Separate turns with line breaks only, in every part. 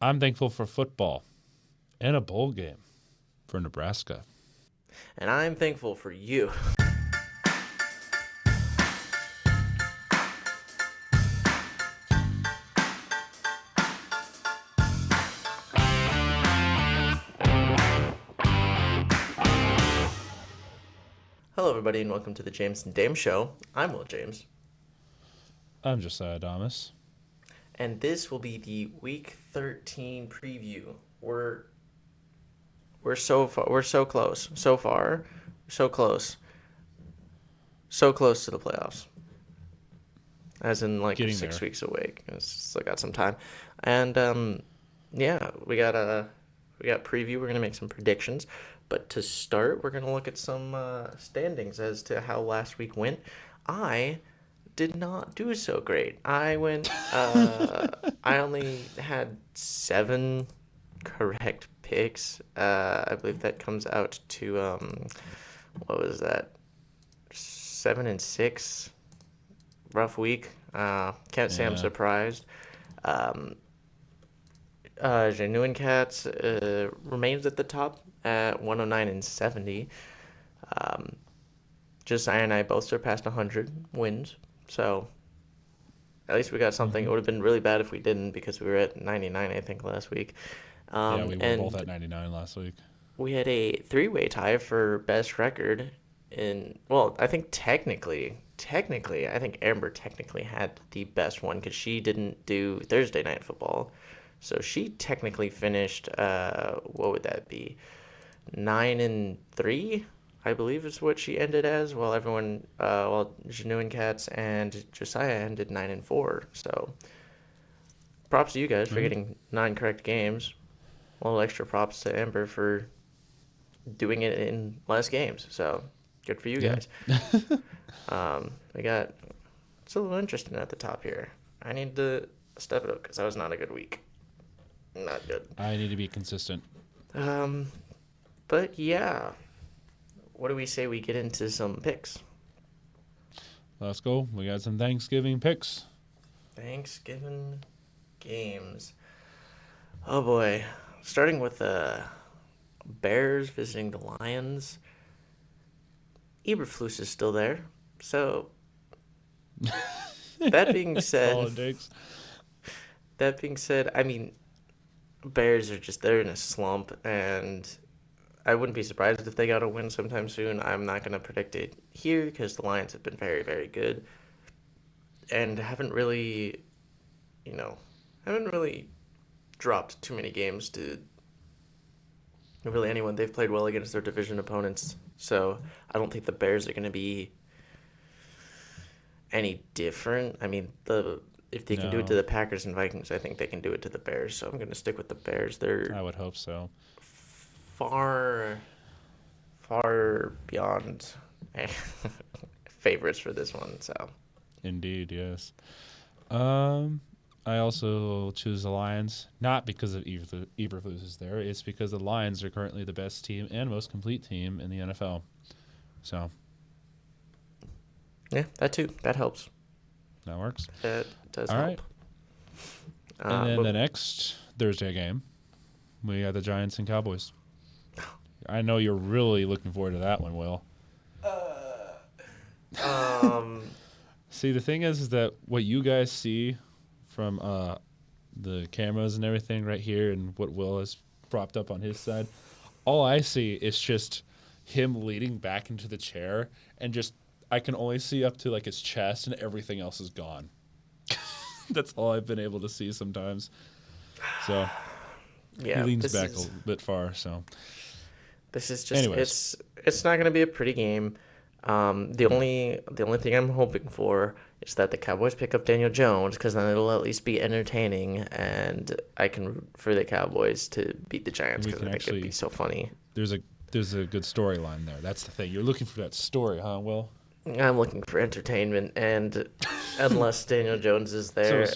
I'm thankful for football and a bowl game for Nebraska.
And I'm thankful for you. Hello, everybody, and welcome to the James and Dame Show. I'm Will James.
I'm Josiah Adamas.
And this will be the Week 13 preview. We're so close. So far, so close. So close to the playoffs. As in, like,
Getting
6
there.
weeks away. Still got some time. And, yeah, we got preview. We're going to make some predictions. But to start, we're going to look at some standings as to how last week went. I did not do so great. I only had 7 correct picks. I believe that comes out to, what was that? 7-6. Rough week. Can't say I'm surprised. Genuine Cats remains at the top at 109-70. Josiah and I both surpassed 100 wins. So at least we got something. It would have been really bad if we didn't, because we were at 99, I think, last week.
Yeah, we were both at 99 last week.
We had a 3-way tie for best record I think technically, I think Amber technically had the best one because she didn't do Thursday Night Football. So she technically finished, what would that be? 9-3, I believe is what she ended as, while Genuine Cats and Josiah ended 9-4. So props to you guys for getting 9 correct games. A little extra props to Amber for doing it in less games. So good for you guys. It's a little interesting at the top here. I need to step it up because that was not a good week. Not good.
I need to be consistent.
But yeah, what do we say we get into some picks?
Let's go. We got some Thanksgiving picks.
Thanksgiving games. Oh boy. Starting with the Bears visiting the Lions. Eberflus is still there. So that being said, I mean, Bears they're in a slump, and I wouldn't be surprised if they got a win sometime soon. I'm not going to predict it here because the Lions have been very, very good and haven't really dropped too many games to really anyone. They've played well against their division opponents, so I don't think the Bears are going to be any different. I mean, if they can do it to the Packers and Vikings, I think they can do it to the Bears. So I'm going to stick with the Bears.
I would hope so.
Far beyond favorites for this one. So.
Indeed, yes. I also choose the Lions, not because of Eberflus is there. It's because the Lions are currently the best team and most complete team in the NFL. So.
Yeah, that too. That helps.
That works.
That does
All
help.
right. And then the next Thursday game, we got the Giants and Cowboys. I know you're really looking forward to that one, Will. See, the thing is that what you guys see from the cameras and everything right here and what Will has propped up on his side, all I see is just him leaning back into the chair and just I can only see up to like his chest and everything else is gone. That's all I've been able to see sometimes. So
yeah,
he leans back a little bit far. So
this is just it's not going to be a pretty game. The only thing I'm hoping for is that the Cowboys pick up Daniel Jones, because then it'll at least be entertaining, and I can root for the Cowboys to beat the Giants because I think it'd be so funny.
There's a good storyline there. That's the thing. You're looking for that story, huh, Will?
I'm looking for entertainment, and unless Daniel Jones is there,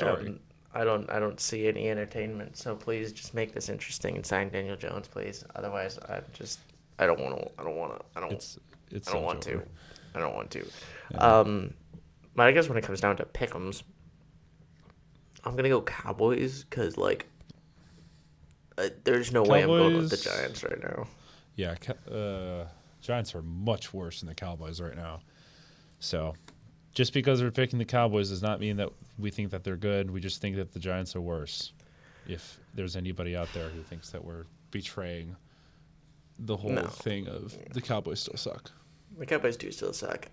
I don't see any entertainment. So please just make this interesting and sign Daniel Jones, please. Otherwise, I don't want to. Yeah. But I guess when it comes down to pick'ems, I'm gonna go Cowboys because, like, There's no way I'm going with the
Cowboys.
Giants right now.
Yeah, Giants are much worse than the Cowboys right now. So, just because we're picking the Cowboys does not mean that we think that they're good. We just think that the Giants are worse. If there's anybody out there who thinks that we're betraying the whole
No,
thing of the Cowboys still suck.
the Cowboys do still suck.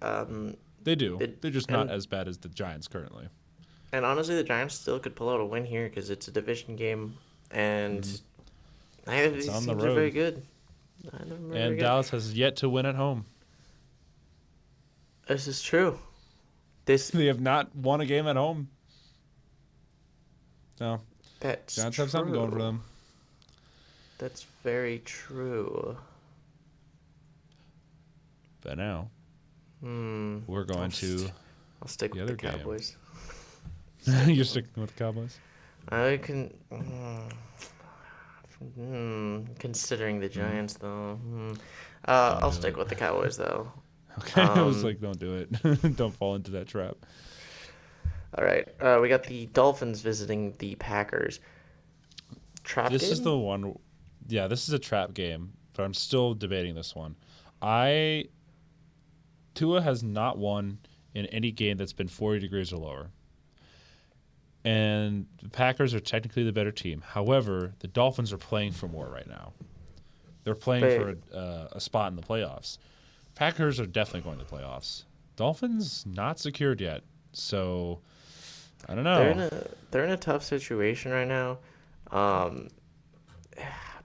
They do.
It,
They're just not
and
as bad as the Giants currently.
and honestly, the Giants still could pull out a win here because it's a division game, and neither of
It's
these
on the
teams are very
road.
good. Neither of them are very
And
good.
Dallas has yet to win at home.
This is true. This
They have not won a game at home. No,
that's
Giants
true.
have something going for them.
That's very true.
But now
Hmm.
we're going to.
I'll stick
The
with the
other game.
Cowboys.
You're sticking with the Cowboys?
I can. Considering the Giants, though. I'll
do
stick
it.
with the Cowboys, though.
Okay, I was
Um,
like, don't do it. Don't fall into that trap.
All right. We got the Dolphins visiting the Packers. Trap
This
game?
is the one. Yeah, this is a trap game, but I'm still debating this one. Tua has not won in any game that's been 40 degrees or lower. And the Packers are technically the better team. However, the Dolphins are playing for more right now. They're playing for a spot in the playoffs. Packers are definitely going to the playoffs. Dolphins not secured yet. So I don't know.
They're in a tough situation right now. Um,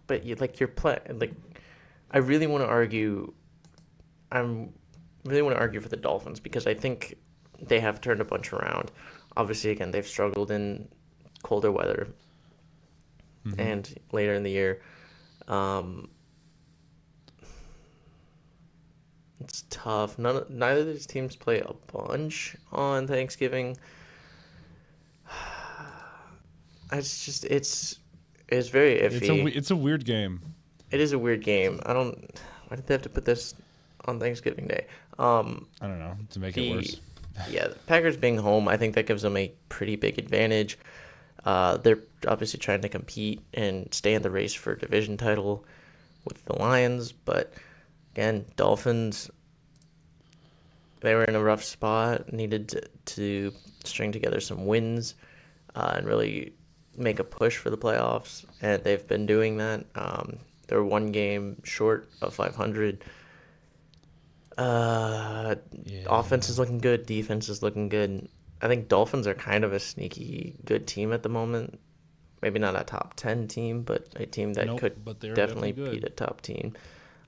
but I really want to argue. I'm really want to argue for the Dolphins because I think they have turned a bunch around. Obviously, again, they've struggled in colder weather and later in the year. It's tough. Neither of these teams play a bunch on Thanksgiving. It's very iffy.
It's a weird game.
It is a weird game. Why did they have to put this on Thanksgiving Day?
I don't know, to make it
The
worse.
yeah, the Packers being home, I think that gives them a pretty big advantage. They're obviously trying to compete and stay in the race for division title with the Lions, but again, Dolphins, they were in a rough spot, needed to string together some wins and really make a push for the playoffs, and they've been doing that. They're one game short of 500. Offense is looking good. Defense is looking good. I think Dolphins are kind of a sneaky good team at the moment. Maybe not a top 10 team, but a team that
Nope,
could
but they're
definitely
definitely
beat
good.
a top team.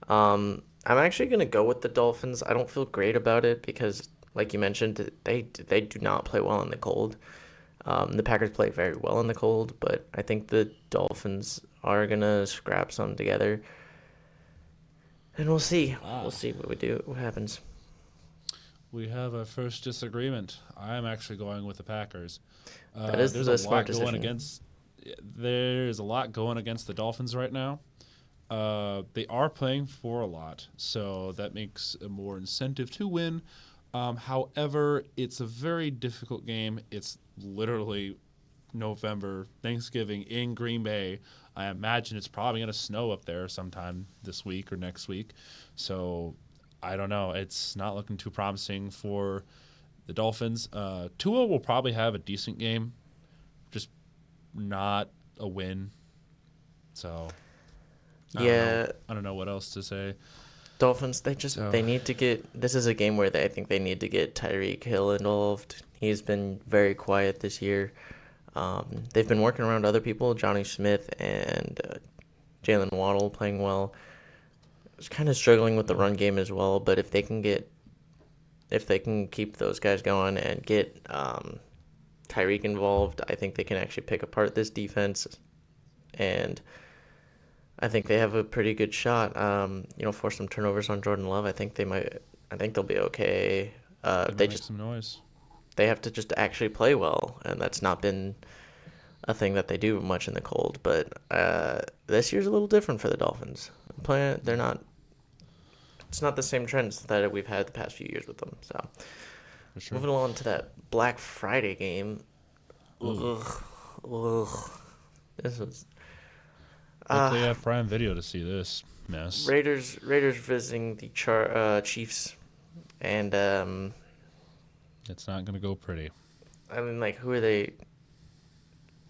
I'm actually going to go with the Dolphins. I don't feel great about it because, like you mentioned, they do not play well in the cold. The Packers play very well in the cold, but I think the Dolphins are going to scrap some together. And we'll see. We'll see what we do, what happens.
We have a first disagreement. I am actually going with the Packers.
That is
there's
the
a
smart
lot going
decision.
against. There's a lot going against the Dolphins right now. They are playing for a lot, so that makes a more incentive to win. However, it's a very difficult game. It's literally November, Thanksgiving in Green Bay. I imagine it's probably going to snow up there sometime this week or next week. So I don't know. It's not looking too promising for the Dolphins. Tua will probably have a decent game, just not a win. So
Yeah,
I don't know what else to say.
Dolphins,
So
they need to get, this is a game where I think they need to get Tyreek Hill involved. He's been very quiet this year. They've been working around other people, Johnny Smith and Jalen Waddle playing well. It's kind of struggling with the run game as well, but if they can keep those guys going and get Tyreek involved, I think they can actually pick apart this defense, and I think they have a pretty good shot. Force some turnovers on Jordan Love. I think they'll be okay.
they make some noise.
They have to just actually play well, and that's not been a thing that they do much in the cold. But this year's a little different for the Dolphins. It's not the same trends that we've had the past few years with them. So
For sure.
moving on to that Black Friday game. Ugh. This was.
Luckily, I have Prime Video to see this mess.
Raiders visiting the Chiefs, and
It's not going to go pretty.
I mean, like, who are they?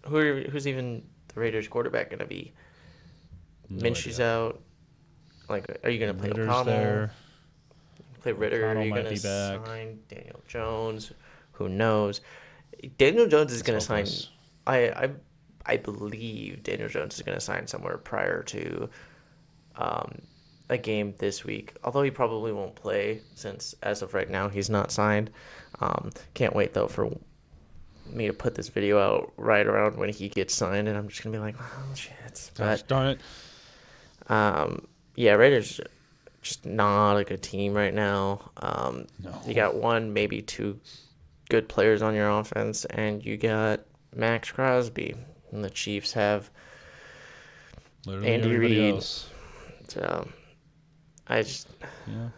Who's even the Raiders quarterback gonna be?
No
Minshew's
idea.
out. Like, are you gonna play
Ritter's
O'Connell?
there.
Play Ritter? Are
O'Connell
you
might
gonna
be back.
sign Daniel Jones? Who knows? Daniel Jones is
It's
gonna sign.
hopeless.
I believe Daniel Jones is gonna sign somewhere prior to a game this week. Although he probably won't play since as of right now he's not signed. Can't wait though for me to put this video out right around when he gets signed, and I'm just gonna be like, oh shit.
Gosh
But
darn it.
yeah, Raiders just not a good team right now.
No.
You got one, maybe two good players on your offense, and you got Max Crosby, and the Chiefs have
Literally
Andy
everybody
Reid.
else.
So
Yeah.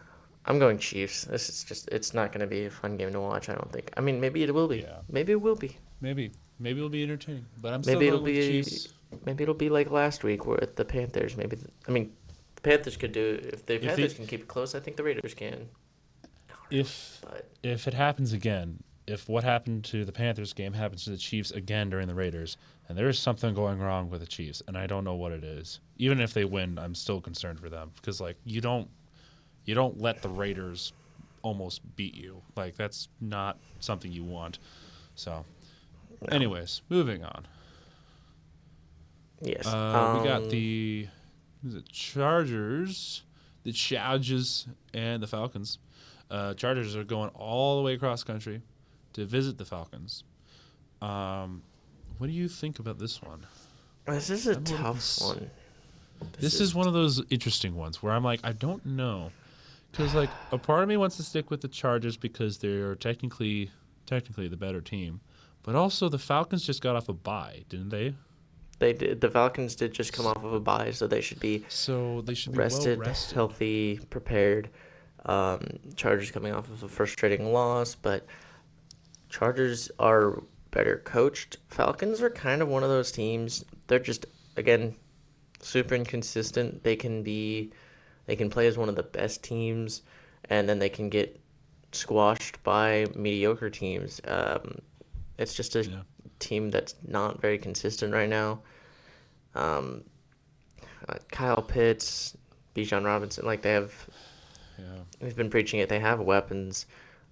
I'm going Chiefs. It's not going to be a fun game to watch, I don't think. I mean, maybe it will be.
Yeah.
Maybe it will be.
Maybe it'll be entertaining. But I'm still
Maybe it'll
going with
be
Chiefs.
maybe it'll be like last week with the Panthers. The Panthers could do if the Panthers can keep it close. I think the Raiders can.
If
But
it happens again, if what happened to the Panthers game happens to the Chiefs again during the Raiders, and there is something going wrong with the Chiefs, and I don't know what it is. Even if they win, I'm still concerned for them because like you don't let the Raiders almost beat you. Like that's not something you want. So, anyways, moving on.
yes,
We got the Chargers, and the Falcons. Chargers are going all the way across country to visit the Falcons. What do you think about this one?
this is a tough one.
This is one of those interesting ones where I'm like, I don't know. Because, like, a part of me wants to stick with the Chargers because they're technically the better team. But also, the Falcons just got off a bye, didn't they?
They did. The Falcons did just come off of a bye, so they should be
rested.
rested, healthy, prepared. Chargers coming off of a frustrating loss, but Chargers are better coached. Falcons are kind of one of those teams. They're just, again, super inconsistent. They can play as one of the best teams, and then they can get squashed by mediocre teams. It's just a team that's not very consistent right now. Kyle Pitts, Bijan Robinson, like we've been preaching it. They have weapons.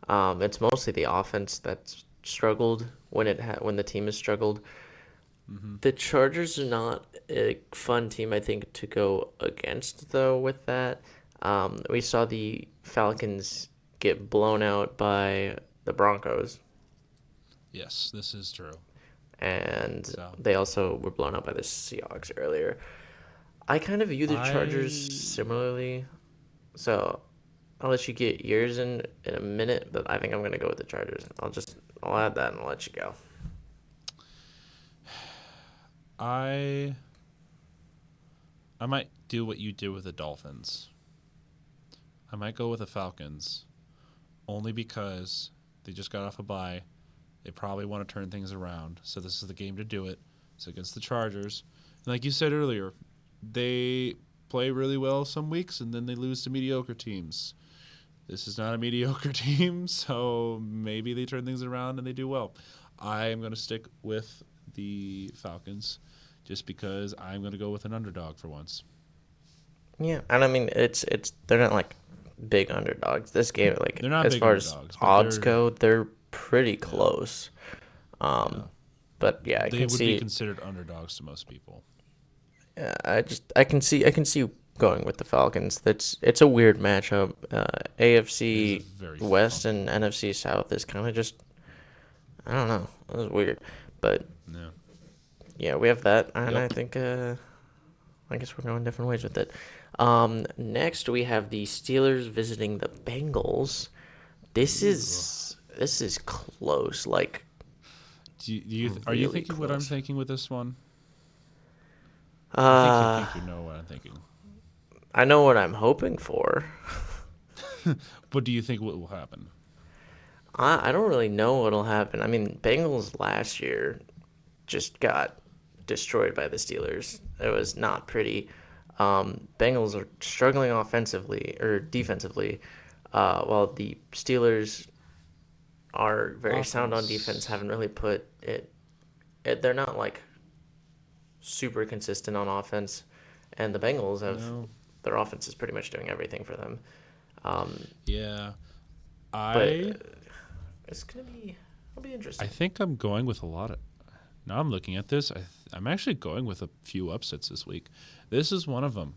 It's mostly the offense that's struggled when the team has struggled. Mm-hmm. The Chargers are not a fun team, I think, to go against, though, with that. We saw the Falcons get blown out by the Broncos.
Yes, this is true.
And they also were blown out by the Seahawks earlier. I kind of view the Chargers similarly. So I'll let you get yours in a minute, but I think I'm going to go with the Chargers. I'll add that and I'll let you go.
I might do what you did with the Dolphins. I might go with the Falcons only because they just got off a bye. They probably want to turn things around. So this is the game to do it. It's against the Chargers. And like you said earlier, they play really well some weeks and then they lose to mediocre teams. This is not a mediocre team, so maybe they turn things around and they do well. I am going to stick with the Falcons just because I'm going to go with an underdog for once.
Yeah, and I mean they're not like big underdogs. This game, like
they're not
as far as odds go, they're pretty close. But yeah,
they would be considered underdogs to most people.
Yeah, I can see going with the Falcons. It's a weird matchup. AFC West and NFC South is kind of just, I don't know. It was weird, but yeah, we have that, and I think I guess we're going different ways with it. Next we have the Steelers visiting the Bengals. This is close. Like,
are you thinking close. What I'm thinking with this one? I think you know what I'm thinking.
I know what I'm hoping for.
What do you think will happen?
I don't really know what'll happen. I mean, Bengals last year just got destroyed by the Steelers. It was not pretty. Bengals are struggling offensively or defensively, while the Steelers are very sound on defense. Haven't really put they're not like super consistent on offense, and the Bengals have
No.
their offense is pretty much doing everything for them.
Yeah.
But
I
it's gonna be it'll be
I
interesting.
think I'm going with a lot of. Now I'm looking at this. I'm actually going with a few upsets this week. This is one of them.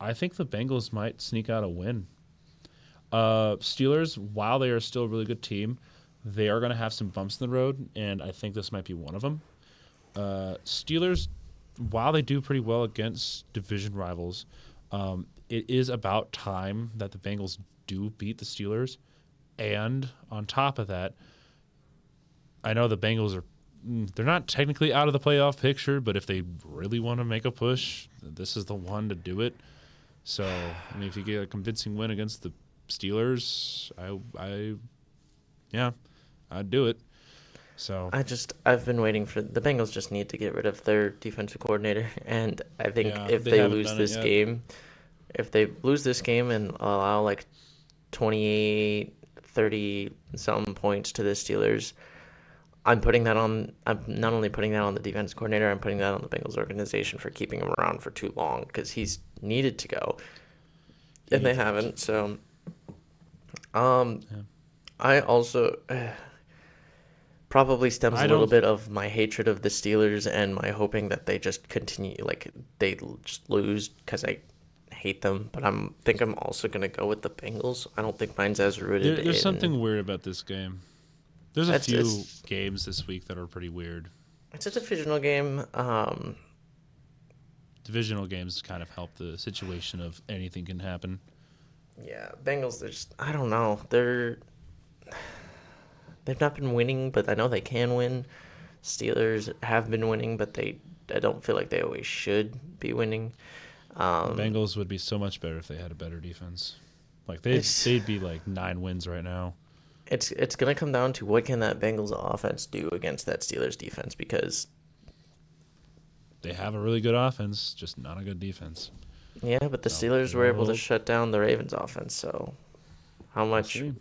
I think the Bengals might sneak out a win. Steelers, while they are still a really good team, they are going to have some bumps in the road, and I think this might be one of them. Steelers, while they do pretty well against division rivals, it is about time that the Bengals do beat the Steelers. And on top of that, I know the Bengals are they're not technically out of the playoff picture, but if they really want to make a push, this is the one to do it. So, I mean, if you get a convincing win against the Steelers, I'd do it. So,
I've been waiting for the Bengals just need to get rid of their defensive coordinator, and I think
yeah,
if
they
they
haven't
lose
done it
this
yet.
game, if they lose this game and allow like 28, 30 some points to the Steelers, I'm not only putting that on the defense coordinator, I'm putting that on the Bengals organization for keeping him around for too long because he's needed to go, and they
He-
haven't. So, um,
yeah.
I also probably stems
I
a little
don't.
bit of my hatred of the Steelers and my hoping that they just continue, like just lose because I hate them. But I'm also gonna go with the Bengals. I don't think mine's as rooted
There's
in.
something weird about this game. There's a
It's
few
it's
games this week that are pretty weird.
it's a divisional game.
Divisional games kind of help the situation of anything can happen.
Yeah, Bengals. I don't know. They've not been winning, but I know they can win. Steelers have been winning, but I don't feel like they always should be winning.
The
Um,
Bengals would be so much better if they had a better defense. Like
it's
they'd be like 9 wins right now.
it's gonna come down to what can that Bengals offense do against that Steelers defense because
They have a really good offense, just not a good defense.
yeah, but the
So
Steelers were able to
we'll,
shut down the Ravens offense. So how
we'll
much
see.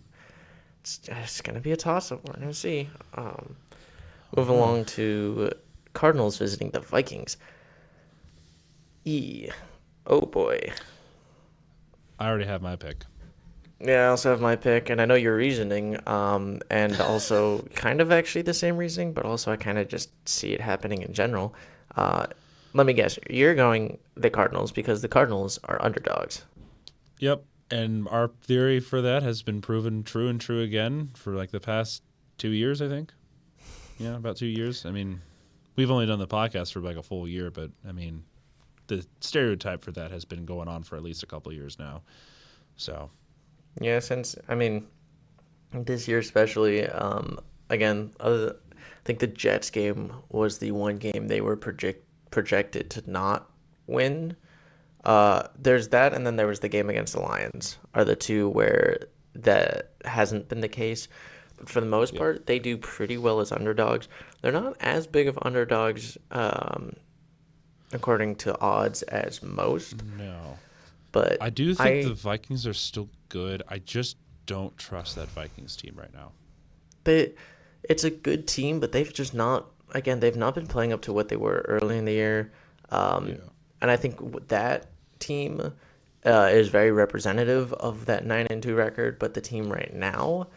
it's gonna be a toss up. We're gonna see. Move
Oh,
along to Cardinals visiting the Vikings. Oh boy.
I already have my pick.
Yeah, I also have my pick, and I know your reasoning, and also kind of actually the same reasoning, but also I kind of just see it happening in general. Uh, Let me guess, you're going the Cardinals because the Cardinals are underdogs.
Yep. And our theory for that has been proven true and true again for like the past 2 years, I think. Yeah, about 2 years. I mean, we've only done the podcast for like a full year, but I mean, the stereotype for that has been going on for at least a couple of years now. So,
Yeah, since I mean, this year especially, again, I think the Jets game was the one game they were projected to not win. There's that, and then there was the game against the Lions. Are the two where that hasn't been the case. But for the most
yep.
part, they do pretty well as underdogs. They're not as big of underdogs, according to odds, as most.
No.
But
I do think the
I,
Vikings are still good. I just don't trust that Vikings team right now.
but it's a good team, but they've just not. Again, they've not been playing up to what they were early in the year.
Yeah.
And I think that team is very representative of that 9-2 record. But the team right now,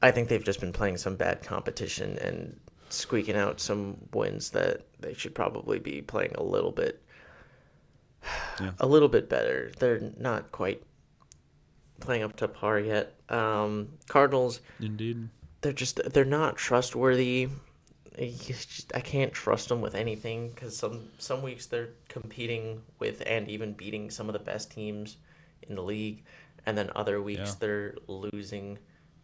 I think they've just been playing some bad competition and squeaking out some wins that they should probably be playing
Yeah.
a little bit better. They're not quite playing up to par yet. Cardinals,
Indeed.
they're not trustworthy. I can't trust them with anything because some weeks they're competing with and even beating some of the best teams in the league, and then other weeks
Yeah.
they're losing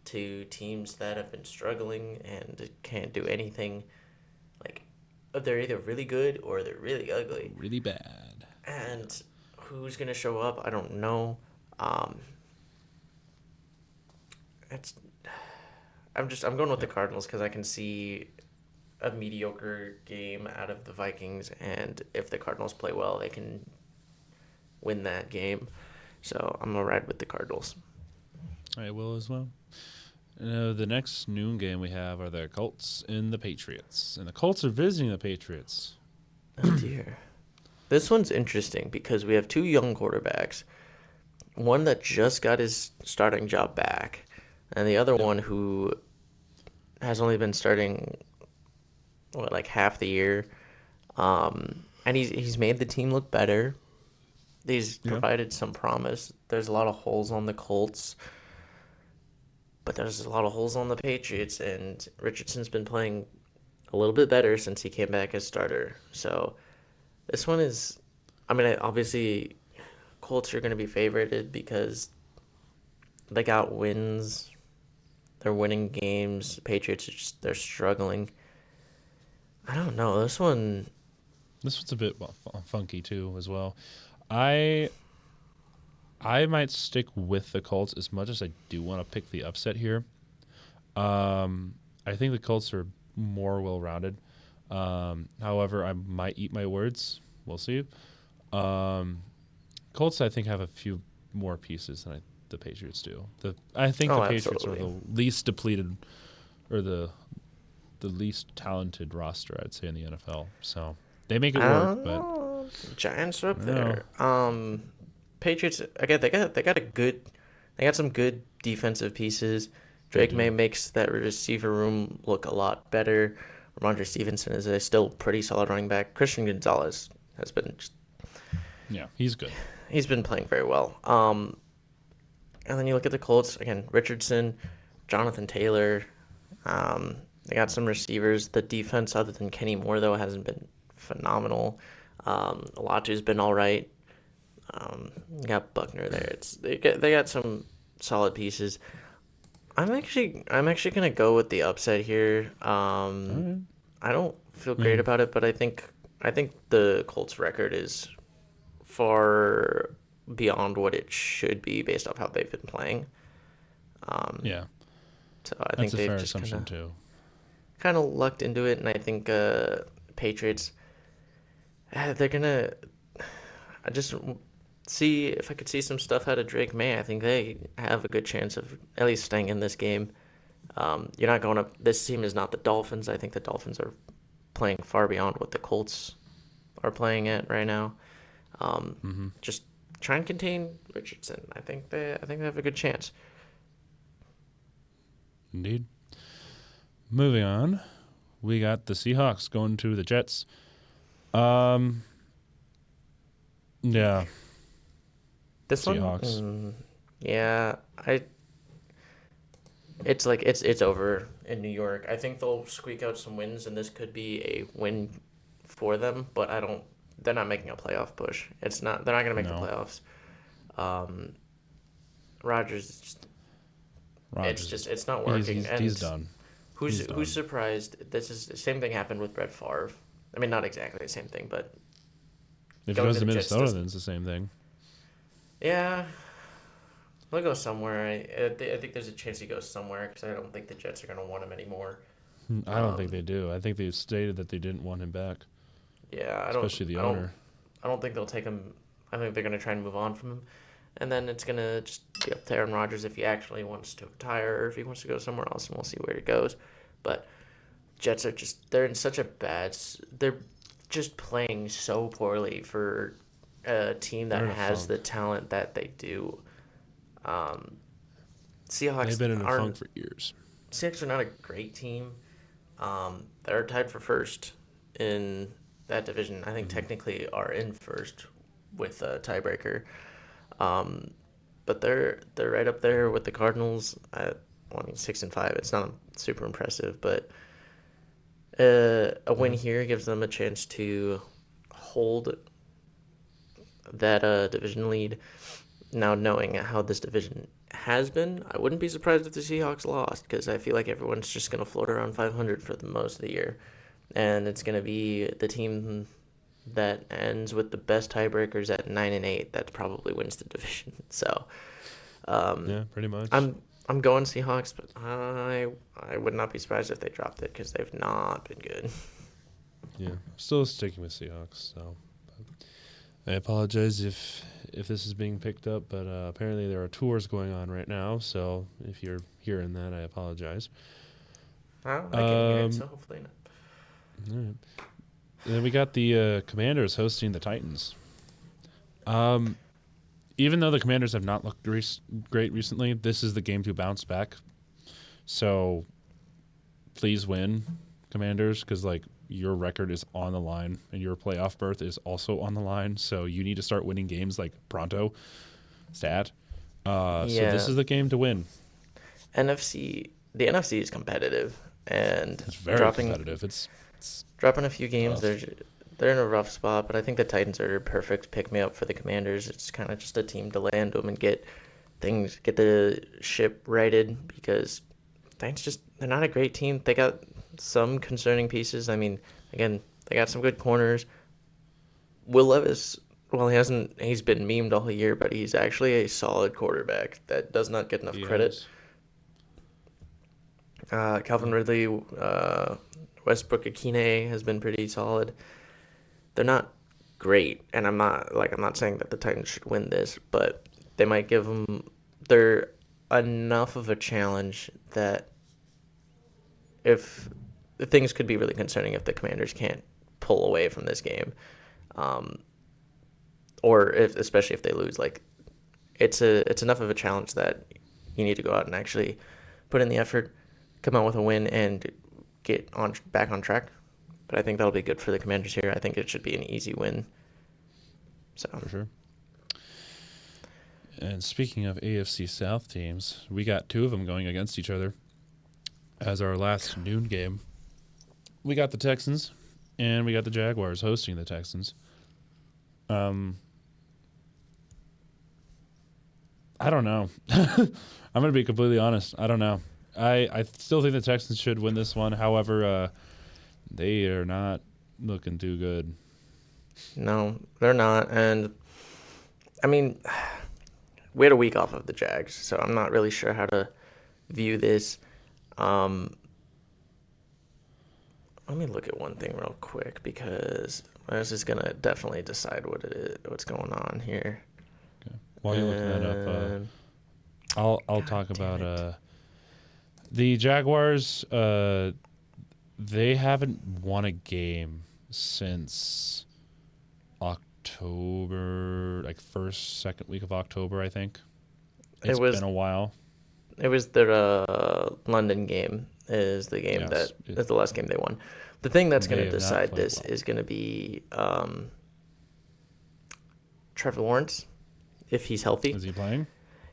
to teams that have been struggling and can't do anything. Like they're either really good or they're really ugly,
Really bad.
and who's gonna show up? I don't know. Um, it's I'm going with the
Yep.
Cardinals because I can see a mediocre game out of the Vikings, and if the Cardinals play well, they can win that game. So I'm gonna ride with the Cardinals.
I will as well. The next noon game we have are the Colts and the Patriots. And the Colts are visiting the Patriots.
Oh dear. This one's interesting because we have two young quarterbacks. One that just got his starting job back, and the other one who has only been starting like half the year. And he's made the team look better. He's provided some promise. There's a lot of holes on the Colts, but there's a lot of holes on the Patriots, and Richardson's been playing a little bit better since he came back as starter. So this one is, I mean, obviously Colts are going to be favorited because they got wins. They're winning games. Patriots are just, they're struggling. I don't know. This one's
a bit funky too as well. I might stick with the Colts as much as I do want to pick the upset here. I think the Colts are more well-rounded. However, I might eat my words. We'll see. Colts, I think, have a few more pieces than the Patriots do. I think the Patriots are the least depleted or the least talented roster, I'd say, in the NFL. So they make it work, but
Giants are up there. Patriots again. They got some good defensive pieces. Drake May makes that receiver room look a lot better. Ramondre Stevenson is a still pretty solid running back. Christian Gonzalez has been
he's good.
He's been playing very well. And then you look at the Colts again. Richardson, Jonathan Taylor. They got some receivers. The defense, other than Kenny Moore, though, hasn't been phenomenal. Latu's been all right. You got Buckner there. They got some solid pieces. I'm actually gonna go with the upset here. I don't feel great about it, but I think the Colts' record is far beyond what it should be based off how they've been playing. So I think they've just kind of lucked into it, and I think Patriots. They're gonna. I just see if I could see some stuff out of Drake May. I think they have a good chance of at least staying in this game. You're not going up. This team is not the Dolphins. I think the Dolphins are playing far beyond what the Colts are playing at right now. Just try and contain Richardson. I think they have a good chance.
Indeed. Moving on, we got the Seahawks going to the Jets. Yeah.
This
Seahawks.
One, it's over in New York. I think they'll squeak out some wins, and this could be a win for them. But they're not making a playoff push. They're not going to make the playoffs. Rodgers. It's not working.
He's done.
Who's surprised? This is the same thing happened with Brett Favre. I mean, not exactly the same thing, but
if he goes to Minnesota, then it's the same thing.
Yeah, he'll go somewhere. I think there's a chance he goes somewhere because I don't think the Jets are going to want him anymore.
I don't think they do. I think they've stated that they didn't want him back.
Yeah,
especially the owner.
I don't think they'll take him. I think they're going to try and move on from him, and then it's going to just be up to Aaron Rodgers if he actually wants to retire or if he wants to go somewhere else, and we'll see where he goes. But Jets are they're in such a they're just playing so poorly for a team that has the talent that they do. Seahawks.
They've been in a funk for years.
Seahawks are not a great team. They're tied for first in that division. I think technically are in first with a tiebreaker. But they're right up there with the Cardinals at 6-5. It's not super impressive, but a win here gives them a chance to hold that division lead. Now, knowing how this division has been, I wouldn't be surprised if the Seahawks lost because I feel like everyone's just going to float around 500 for the most of the year. And it's going to be the team that ends with the best tiebreakers at 9-8 that probably wins the division. So,
yeah, pretty much.
I'm going Seahawks, but I would not be surprised if they dropped it because they've not been good.
Yeah, still sticking with Seahawks. So I apologize if this is being picked up, but apparently there are tours going on right now. So if you're hearing that, I apologize.
I can hear it,
Um,
so hopefully not.
all right. And then we got the Commanders hosting the Titans. Even though the Commanders have not looked great recently, this is the game to bounce back. So please win, Commanders, because like your record is on the line and your playoff berth is also on the line. So you need to start winning games like pronto, stat. So this
Yeah,
is the game to win.
the NFC is competitive, and
It's very
dropping
competitive. It's
dropping a few games,
tough.
they're in a rough spot. But I think the Titans are a perfect pick me up for the Commanders. It's kind of just a team to land them and get the ship righted because Titans they're not a great team. They got some concerning pieces. I mean, again, they got some good corners. Will Levis, well, he's been memed all year, but he's actually a solid quarterback that does not get enough credit.
Yes.
Calvin Ridley, Westbrook Akine has been pretty solid. They're not great, and I'm not saying that the Titans should win this, but they might give them they're enough of a challenge that if things could be really concerning if the Commanders can't pull away from this game, um, or if especially if they lose. Like it's enough of a challenge that you need to go out and actually put in the effort, come out with a win, and get on back on track. But I think that'll be good for the Commanders here. I think it should be an easy win. So
For sure. And speaking of AFC South teams, we got two of them going against each other as our last noon game. We got the Texans and we got the Jaguars hosting the Texans. I don't know. I'm going to be completely honest. I don't know. I still think the Texans should win this one. However, they are not looking too good.
no, they're not. And I mean, we had a week off of the Jags, so I'm not really sure how to view this. Um, Let me look at one thing real quick because this is gonna definitely decide what it is, what's going on here.
Okay. While you're looking that up,
And
I'll
God
talk
damn
about
it.
the Jaguars. They haven't won a game since October, like first, second week of October, I think.
It
It's
was
been a while.
it was their London game is the game that
Yes,
is the last game they won. The thing that's
they
gonna
have not
decide
played
this
well.
is gonna be Trevor Lawrence if he's healthy.
Is he playing?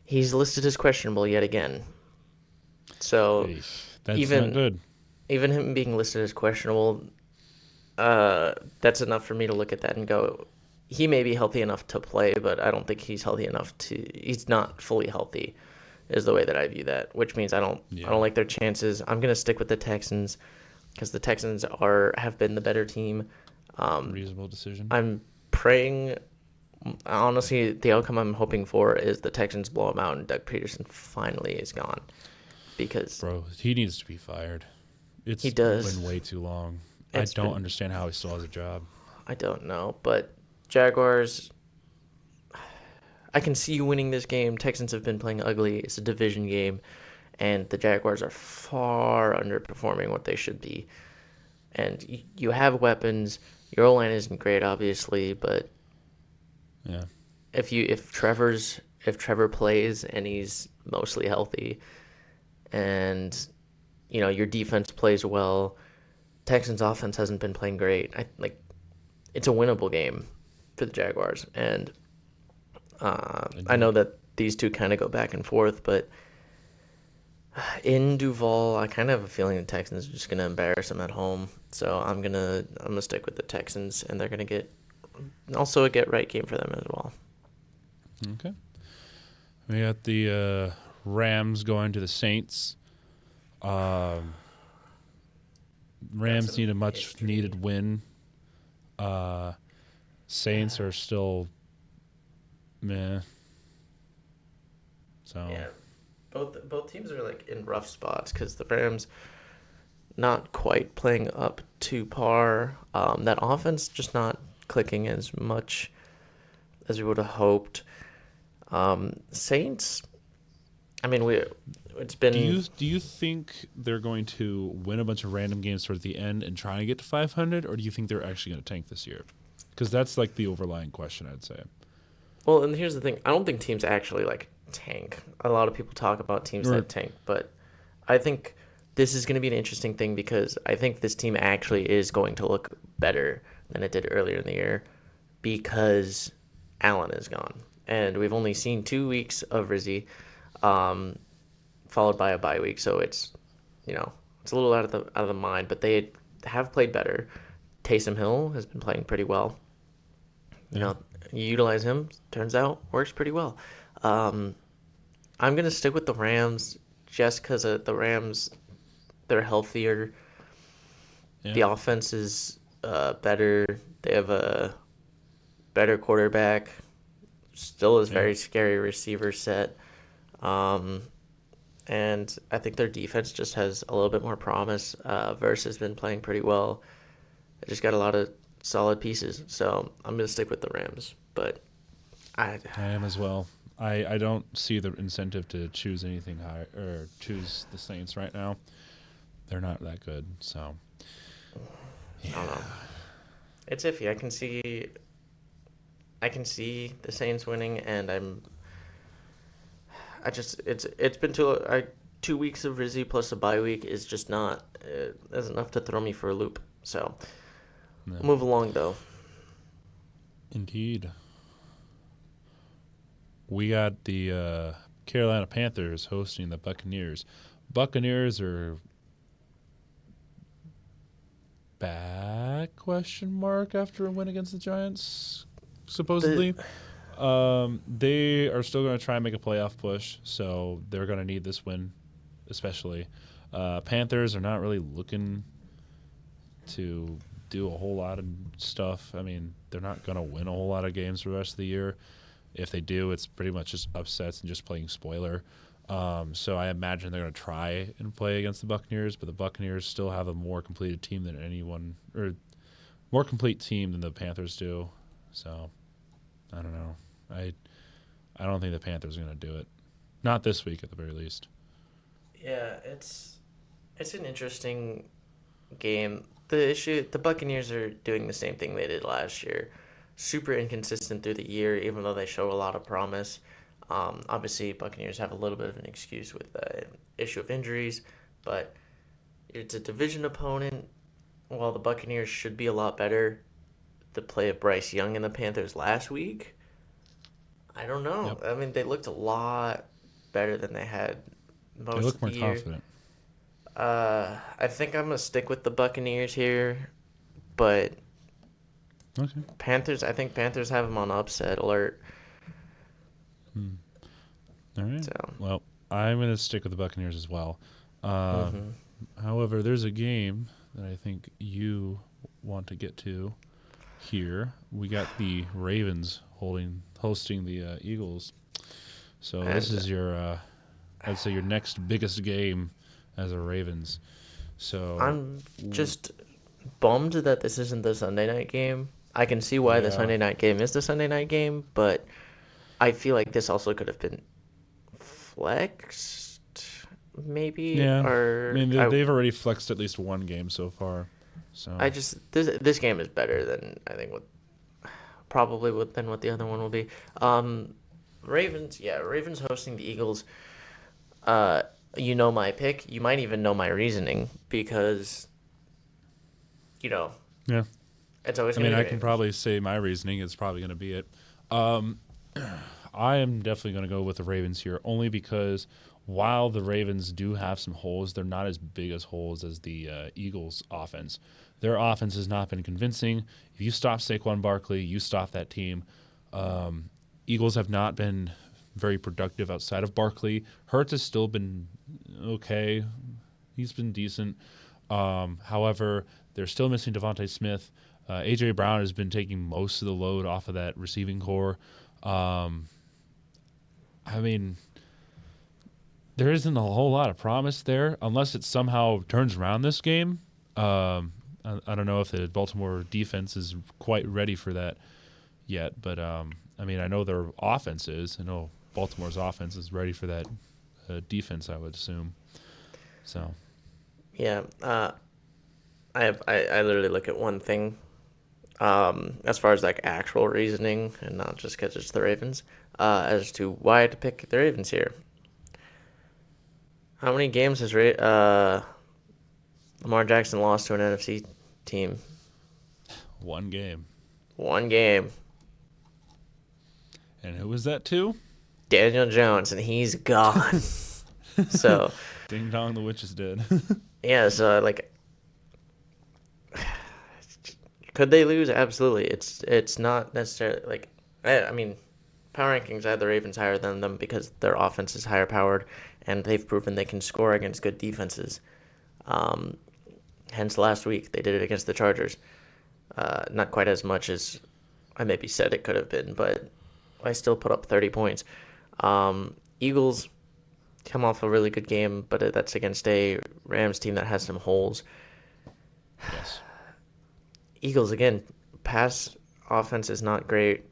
He's listed as questionable yet again. So
Eesh, that's not
even
good.
even him being listed as questionable, that's enough for me to look at that and go, he may be healthy enough to play, but I don't think he's healthy enough to. He's not fully healthy, is the way that I view that. Which means I
Yeah,
don't like their chances. I'm gonna stick with the Texans because the Texans have been the better team.
reasonable decision.
I'm praying. Honestly, the outcome I'm hoping for is the Texans blow them out and Doug Peterson finally is gone because
Bro, he needs to be fired.
he
It's
does.
been way too long. I
It's
don't
been
understand how he still has a job.
I don't know, but Jaguars. I can see you winning this game. Texans have been playing ugly. It's a division game, and the Jaguars are far underperforming what they should be. And you have weapons. Your O line isn't great, obviously, but
Yeah.
if Trevor plays and he's mostly healthy, and your defense plays well, Texans offense hasn't been playing great. It's a winnable game for the Jaguars, and I know
Indeed.
that these two kind of go back and forth, but in Duval, I kind of have a feeling the Texans are just gonna embarrass them at home. So I'm gonna stick with the Texans, and they're gonna get also a get right game for them as well.
Okay. We got the Rams going to the Saints. Um,
That's
Rams
some
need a much
history.
needed win. Saints are still meh. So
Yeah, both teams are like in rough spots because the Rams not quite playing up to par. That offense just not clicking as much as we would have hoped. Saints. I mean, it's
Do
been.
you think they're going to win a bunch of random games towards the end and try and get to 500, or do you think they're actually going to tank this year? Because that's like the overlying question, I'd say.
Well, and here's the thing. I don't think teams actually like tank. A lot of people talk about teams
Right.
that tank, but I think this is going to be an interesting thing because I think this team actually is going to look better than it did earlier in the year because Allen is gone. And we've only seen 2 weeks of Rizzy, followed by a bye week. So it's a little out of the mind, but they have played better. Taysom Hill has been playing pretty well. You
Yeah.
know, you utilize him, turns out works pretty well. Um, I'm gonna stick with the Rams just because the Rams, they're healthier.
Yeah.
The offense is better. They have a better quarterback. Still is
Yeah.
very scary receiver set. Um, and I think their defense just has a little bit more promise. Verse has been playing pretty well. They just got a lot of solid pieces. So I'm gonna stick with the Rams. But I
I am as well. I don't see the incentive to choose anything high or choose the Saints right now. They're not that good, so
I don't know. It's iffy. I can see the Saints winning, and it's been 2 weeks of Rizzy plus a bye week is just not is enough to throw me for a loop. So
no.
move along though.
Indeed. We got the Carolina Panthers hosting the Buccaneers. Buccaneers are back, question mark, after a win against the Giants, supposedly. They are still going to try and make a playoff push, so they're going to need this win, especially. Panthers are not really looking to do a whole lot of stuff. I mean, they're not going to win a whole lot of games for the rest of the year. If they do, it's pretty much just upsets and just playing spoiler. So I imagine they're going to try and play against the Buccaneers, but the Buccaneers still have a more completed team than anyone, or more complete team than the Panthers do. So I don't know. I don't think the Panthers are going to do it. Not this week, at the very least.
Yeah, it's an interesting game. The Buccaneers are doing the same thing they did last year. Super inconsistent through the year, even though they show a lot of promise. Obviously, Buccaneers have a little bit of an excuse with the issue of injuries, but it's a division opponent. While the Buccaneers should be a lot better, the play of Bryce Young and the Panthers last week, I don't know.
Yep.
I mean, they looked a lot better than they had
They
most
look
of
more
the year.
confident.
I think I'm gonna stick with the Buccaneers here, but
Okay.
Panthers. I think Panthers have them on upset alert.
All right.
So.
Well, I'm going to stick with the Buccaneers as well. However, there's a game that I think you want to get to here. We got the Ravens hosting the Eagles. So this is your, I'd say, your next biggest game as a Ravens. So
I'm just bummed that this isn't the Sunday night game. I can see why the
Yeah.
Sunday night game is the Sunday night game, but I feel like this also could have been flexed, maybe.
Yeah.
Or
I mean, they've already flexed at least one game so far. So
this game is better than I think than what the other one will be. Ravens hosting the Eagles. You know my pick. You might even know my reasoning because,
yeah.
it's always
I
going
mean,
to
I
be
can
Ravens.
probably say my reasoning is probably going to be it. I am definitely going to go with the Ravens here, only because while the Ravens do have some holes, they're not as big as holes as the Eagles' offense. Their offense has not been convincing. If you stop Saquon Barkley, you stop that team. Eagles have not been very productive outside of Barkley. Hurts has still been okay. He's been decent. However, they're still missing Devontae Smith. A.J. Brown has been taking most of the load off of that receiving core. I mean, there isn't a whole lot of promise there unless it somehow turns around this game. I don't know if the Baltimore defense is quite ready for that yet, but I mean, I know their offense is. I know Baltimore's offense is ready for that defense, I would assume. So,
Yeah, I literally look at one thing, as far as like actual reasoning, and not just because it's the Ravens, as to why to pick the Ravens here. How many games has Lamar Jackson lost to an NFC team?
one game.
One game.
And who was that to?
Daniel Jones, and he's gone. So,
Ding dong, the witch is dead.
yeah, so like, could they lose? Absolutely. It's not necessarily like, I mean, power rankings, I have the Ravens higher than them because their offense is higher powered, and they've proven they can score against good defenses. Hence, last week they did it against the Chargers. Not quite as much as I maybe said it could have been, but I still put up 30 points. Eagles come off a really good game, but that's against a Rams team that has some holes.
Yes.
Eagles, again, pass offense is not great,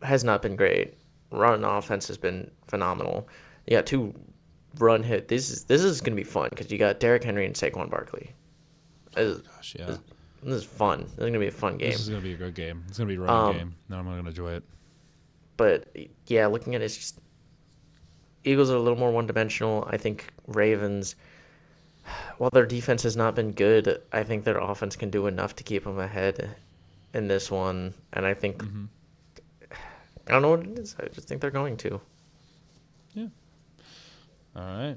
has not been great. Run offense has been phenomenal. You got two run hit. This is going to be fun because you got Derrick Henry and Saquon Barkley.
Gosh, yeah.
This is fun. This is going to be a fun game.
This is going to be a good game. It's going to be a running game. No, I'm not going to enjoy it.
But, yeah, looking at it, it's just Eagles are a little more one-dimensional. I think Ravens, while their defense has not been good, I think their offense can do enough to keep them ahead in this one. And I think, I don't know what it is. I just think they're going to.
Yeah. All right.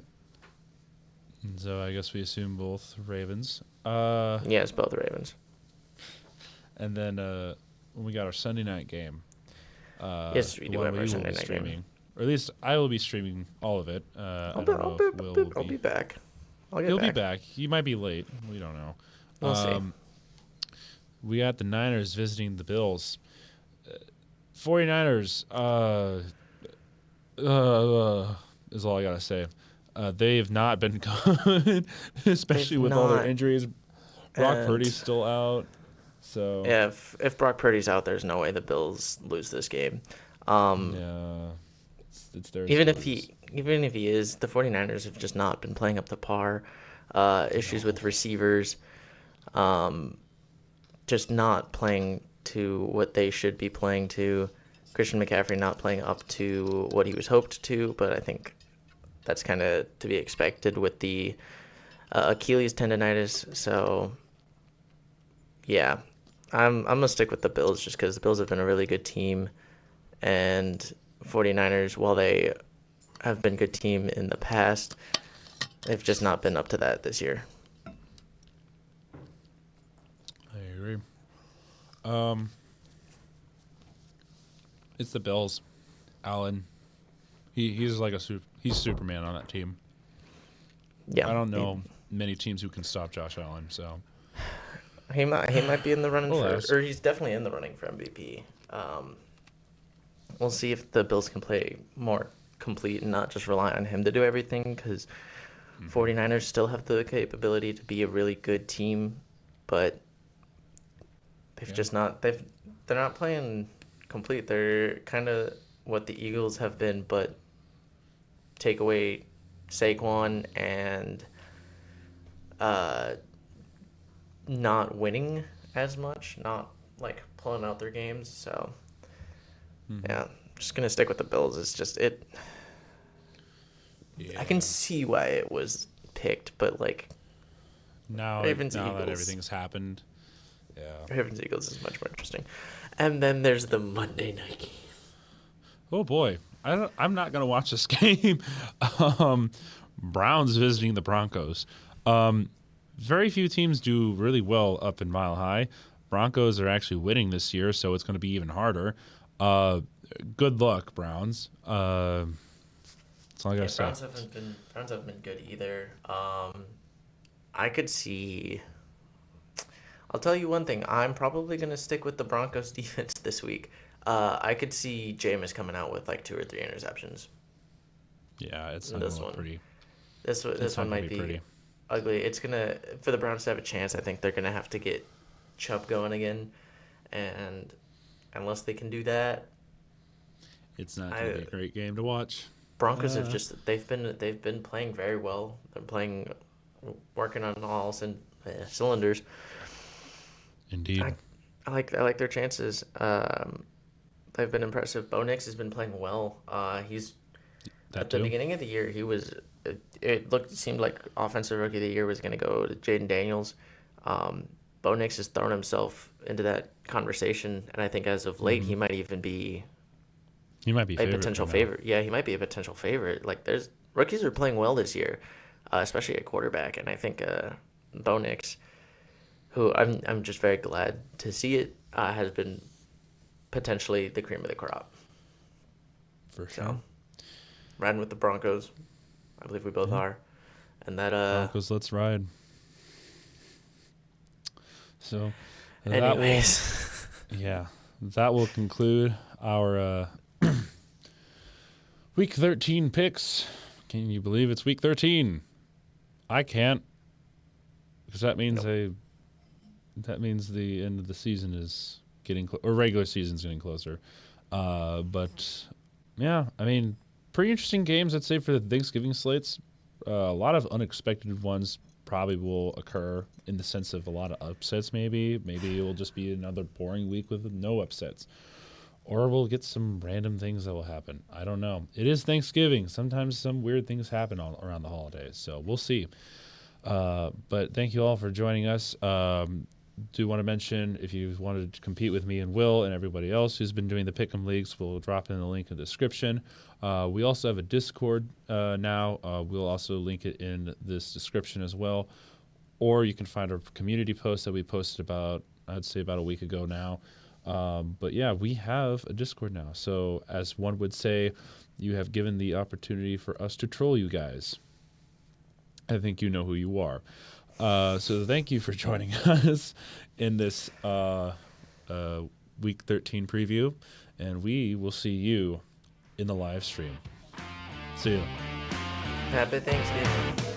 And so I guess we assume both Ravens.
Yes, both Ravens.
And then when we got our Sunday night game.
Yes, we do have our Sunday night
streaming.
game.
Or at least I will be streaming all of it. I don't know if Will will
I'll be back.
He'll be back. He might be late. We don't know.
We'll see.
We got the Niners visiting the Bills. 49ers is all I got to say. They've not been good, especially with all their injuries. Brock Purdy's still out. So
yeah, if Brock Purdy's out, there's no way the Bills lose this game.
Yeah, it's theirs.
Even if he is, the 49ers have just not been playing up to par. Issues with receivers, just not playing to what they should be playing to. Christian McCaffrey not playing up to what he was hoped to, but I think that's kind of to be expected with the Achilles tendonitis. So, yeah, I'm gonna stick with the Bills just because the Bills have been a really good team, and 49ers, while they have been a good team in the past, they've just not been up to that this year.
I agree. It's the Bills. Allen. He's like he's Superman on that team.
Yeah,
I don't know many teams who can stop Josh Allen, so
he might be in the running
We'll
or he's definitely in the running for MVP. We'll see if the Bills can play more complete and not just rely on him to do everything, because 49ers still have the capability to be a really good team, but they've just not they're not playing complete. They're kind of what the Eagles have been, but take away Saquon and not winning as much, not like pulling out their games. So yeah, just gonna stick with the Bills. It's just it.
yeah.
I can see why it was picked, but like
now
Ravens,
that
Eagles.
everything's happened, yeah.
Ravens Eagles is much more interesting. And then there's the Monday night game.
Oh boy, I'm not gonna watch this game. Browns visiting the Broncos. Very few teams do really well up in Mile High. Broncos are actually winning this year, so it's going to be even harder. Good luck, Browns. That's all I gotta say.
Browns haven't been good either. I could see. I'll tell you one thing. I'm probably gonna stick with the Broncos defense this week. I could see Jameis coming out with like 2 or 3 interceptions.
Yeah, it's
in
not
this
gonna look
one.
pretty.
This
It's
one
not gonna
might
be
be
pretty.
ugly. It's gonna for the Browns to have a chance. I think they're gonna have to get Chubb going again, and unless they can do that,
It's not gonna
I
be a great game to watch.
Broncos have
Uh,
just they've been playing very well. They're playing, working on cylinders.
Indeed.
I like their chances. They've been impressive. Bo Nix has been playing well. He's
That
at the
too.
beginning of the year he was. It seemed like offensive rookie of the year was going to go to Jaden Daniels. Bo Nix has thrown himself into that conversation, and I think as of late he might even be
He might be
a
favorite
potential
right now.
favorite. Yeah, he might be a potential favorite. Like there's rookies are playing well this year, especially at quarterback, and I think Bo Nix, who I'm just very glad to see it, has been potentially the cream of the crop.
For sure.
So riding with the Broncos, I believe we both
Yeah.
are, and that
Broncos, let's ride. So that will,
anyways.
yeah, that will conclude our week 13 picks. Can you believe it's week 13? I can't, because that means
Nope.
that means the end of the season is getting or regular season's getting closer. But yeah, I mean, pretty interesting games. I'd say for the Thanksgiving slates, a lot of unexpected ones probably will occur in the sense of a lot of upsets. Maybe it will just be another boring week with no upsets, or we'll get some random things that will happen. I don't know. It is Thanksgiving. Sometimes some weird things happen around the holidays, so we'll see. But thank you all for joining us. Do want to mention if you wanted to compete with me and Will and everybody else who's been doing the Pick'em Leagues, we'll drop in the link in the description. We also have a Discord now. We'll also link it in this description as well. Or you can find a community post that we posted about, I'd say about a week ago now. But yeah, we have a Discord now. So as one would say, you have given the opportunity for us to troll you guys. I think you know who you are. So thank you for joining us in this week 13 preview, and we will see you in the live stream. See you.
Happy Thanksgiving.